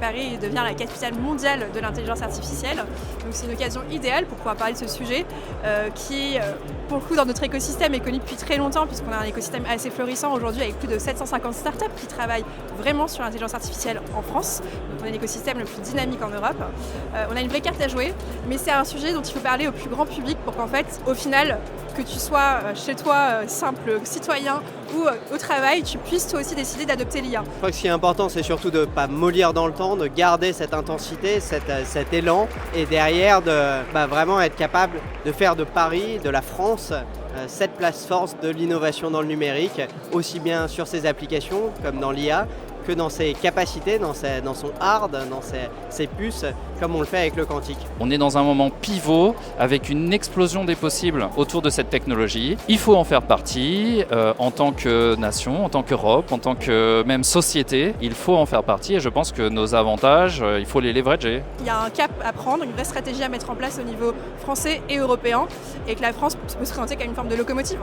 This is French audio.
Paris devient la capitale mondiale de l'intelligence artificielle. Donc c'est une occasion idéale pour pouvoir parler de ce sujet qui, pour le coup, dans notre écosystème est connu depuis très longtemps puisqu'on a un écosystème assez florissant aujourd'hui avec plus de 750 startups qui travaillent vraiment sur l'intelligence artificielle en France. Donc on est l'écosystème le plus dynamique en Europe. On a une vraie carte à jouer, mais c'est un sujet dont il faut parler au plus grand public pour qu'en fait, au final, que tu sois chez toi, simple citoyen ou au travail, tu puisses toi aussi décider d'adopter l'IA. Je crois que ce qui est important, c'est surtout de ne pas mollir dans le temps, de garder cette intensité, cet élan, et derrière de vraiment être capable de faire de Paris, de la France, cette place force de l'innovation dans le numérique, aussi bien sur ses applications comme dans l'IA, que dans ses capacités, dans son hard, dans ses puces, comme on le fait avec le quantique. On est dans un moment pivot avec une explosion des possibles autour de cette technologie. Il faut en faire partie en tant que nation, en tant qu'Europe, en tant que même société. Il faut en faire partie et je pense que nos avantages, il faut les leverager. Il y a un cap à prendre, une vraie stratégie à mettre en place au niveau français et européen et que la France peut se présenter comme une forme de locomotive.